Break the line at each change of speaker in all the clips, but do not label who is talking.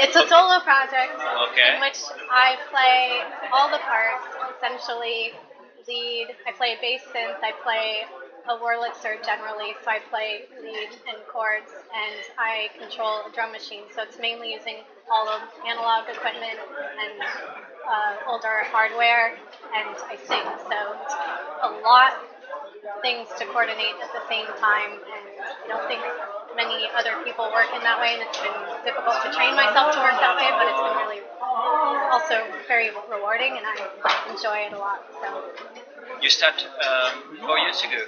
It's a solo project
Okay.
in which I play all the parts, essentially lead. I play a bass synth, I play a Wurlitzer generally, so I play lead and chords, and I control a drum machine, so it's mainly using all of analog equipment and older hardware, and I sing, so it's a lot of things to coordinate at the same time, and I don't think many other people work in that way, and it's been difficult to train myself to work that way, but it's been really also very rewarding, and I enjoy it a lot. So
You start 4 years ago.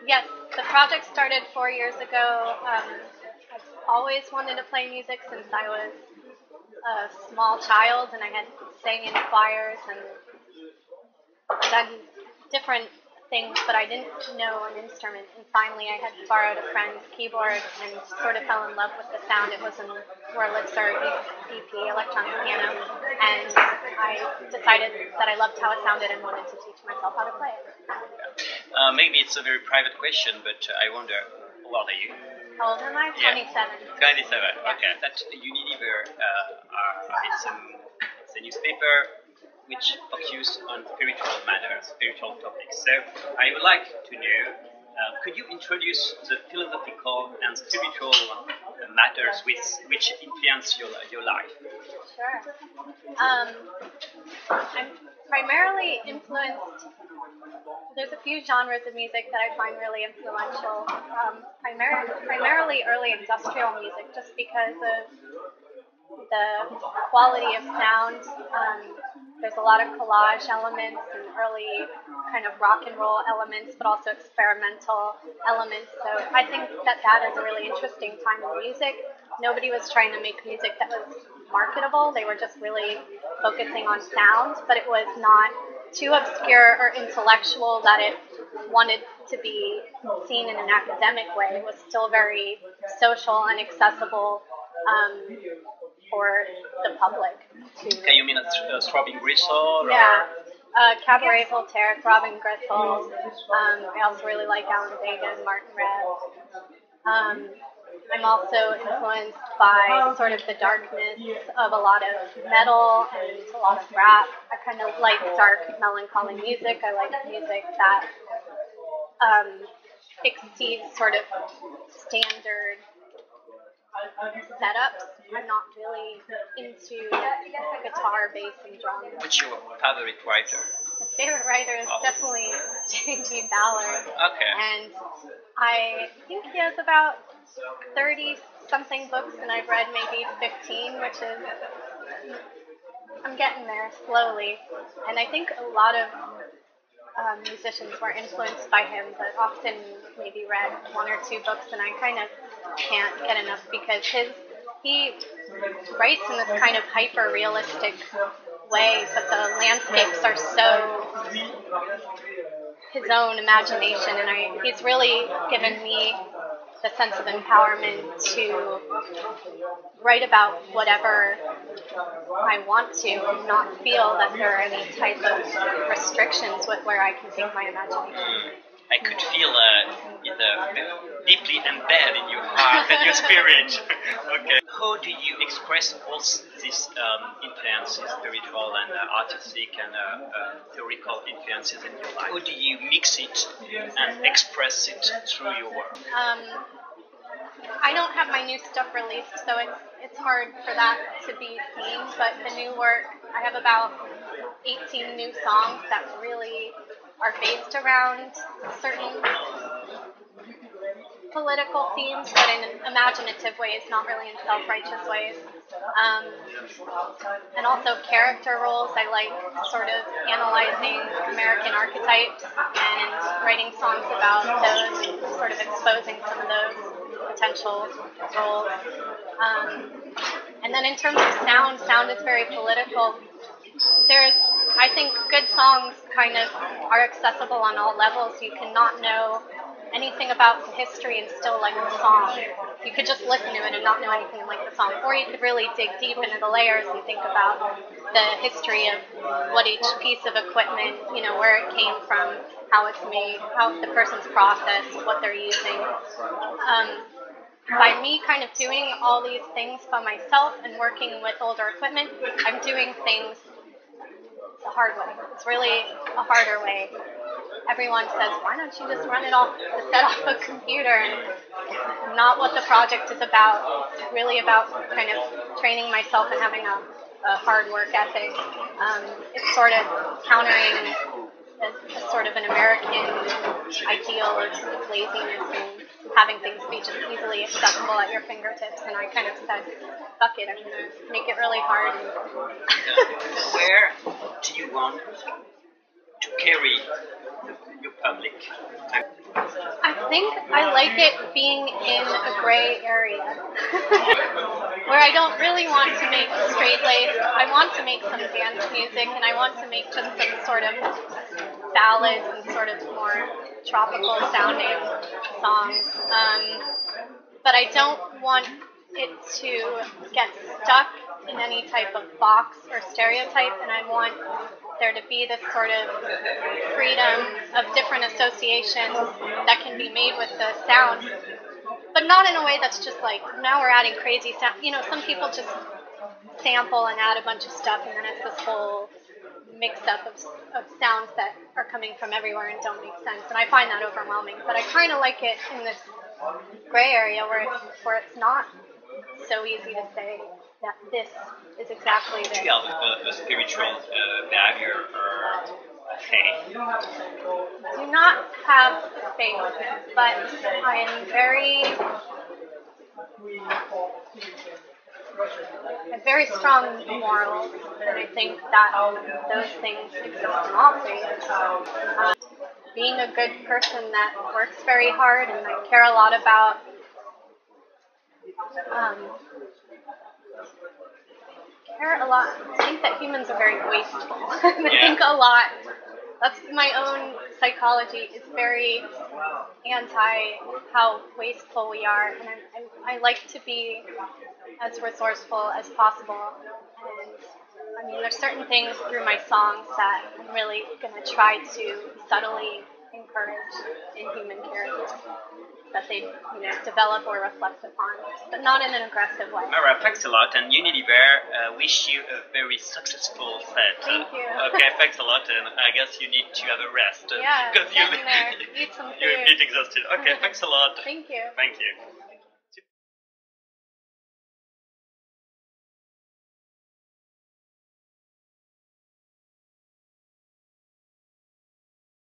yes, the project started 4 years ago. I've always wanted to play music since I was a small child, and I had sang in choirs and done different things, but I didn't know an instrument. And finally, I had borrowed a friend's keyboard and sort of fell in love with the sound. It was a Wurlitzer EP, electronic piano, and I decided that I loved how it sounded and wanted to teach myself how to play it.
Maybe it's a very private question, but I wonder, how old are you?
How old am I?
Yeah.
27.
27.
Yeah.
Okay. That Unilever it's a newspaper which focus on spiritual matters, spiritual topics. So I would like to know, could you introduce the philosophical and spiritual matters which influence your life?
Sure. I'm primarily influenced. There's a few genres of music that I find really influential. Primarily early industrial music, just because of the quality of sound. There's a lot of collage elements and early kind of rock and roll elements, but also experimental elements. So I think that is a really interesting time in music. Nobody was trying to make music that was marketable. They were just really focusing on sound, but it was not too obscure or intellectual that it wanted to be seen in an academic way. It was still very social and accessible for the public.
Okay, you mean Throbbing Gristle?
Yeah. Cabaret Voltaire, Robin Gressel. I also really like Alan Vega and Martin Red. I'm also influenced by sort of the darkness of a lot of metal and a lot of rap. I kind of like dark, melancholy music. I like music that exceeds sort of standard setups. I'm not really into guitar, bass, and drums.
What's your favorite writer?
My favorite writer is definitely J.G. Ballard.
Okay.
And I think he has about 30-something books, and I've read maybe 15, which is, I'm getting there slowly. And I think a lot of musicians were influenced by him, but often maybe read one or two books, and I kind of can't get enough because he writes in this kind of hyper-realistic way, but the landscapes are so his own imagination, and he's really given me the sense of empowerment to write about whatever I want to and not feel that there are any type of restrictions with where I can take my imagination.
I could feel it deeply embedded in your heart and your spirit. Okay. How do you express all these influences, spiritual and artistic and theoretical influences in your life? How do you mix it and express it through your work?
I don't have my new stuff released, so it's hard for that to be seen, but the new work, I have about 18 new songs that really are based around certain political themes, but in imaginative ways, not really in self-righteous ways. And also character roles. I like sort of analyzing American archetypes and writing songs about those and sort of exposing some of those potential roles. And then in terms of sound is very political. I think good songs kind of are accessible on all levels. You cannot know anything about the history and still like the song. You could just listen to it and not know anything and like the song. Or you could really dig deep into the layers and think about the history of what each piece of equipment, where it came from, how it's made, how the person's process, what they're using. by me kind of doing all these things by myself and working with older equipment, I'm doing things the hard way. It's really a harder way. Everyone says, why don't you just run it off the set off a computer? And not what the project is about. It's really about kind of training myself and having a hard work ethic. It's sort of countering a sort of an American ideal of laziness and having things be just easily accessible at your fingertips. And I kind of said, fuck it, I'm going to make it really hard.
Where do you want to carry your public?
I think I like it being in a gray area where I don't really want to make straight laced. I want to make some dance music and I want to make just some sort of ballads and sort of more tropical sounding songs. But I don't want it to get stuck in any type of box or stereotype, and I want there to be this sort of freedom of different associations that can be made with the sound, but not in a way that's just like, now we're adding crazy sound. You know, some people just sample and add a bunch of stuff, and then it's this whole mix-up of sounds that are coming from everywhere and don't make sense, and I find that overwhelming. But I kind of like it in this gray area where it's not so easy to say that this is exactly this.
Do you have a spiritual barrier or faith?
Do not have faith, but I am very strong morals, and I think that those things exist in all faiths. Being a good person that works very hard, and I care a lot about I think that humans are very wasteful. I think a lot. That's my own psychology. Is very anti how wasteful we are, and I like to be as resourceful as possible. And I mean, there's certain things through my songs that I'm really going to try to subtly encourage in human characters, that they develop or reflect upon, but not in an aggressive way.
Alright, thanks a lot, and Unilever wish you a very successful set.
Thank you.
Okay, thanks a lot, and I guess you need to have a rest.
Yeah,
because
getting there. Eat some food.
You're a bit exhausted. Okay, thanks a lot.
Thank you.
Thank you.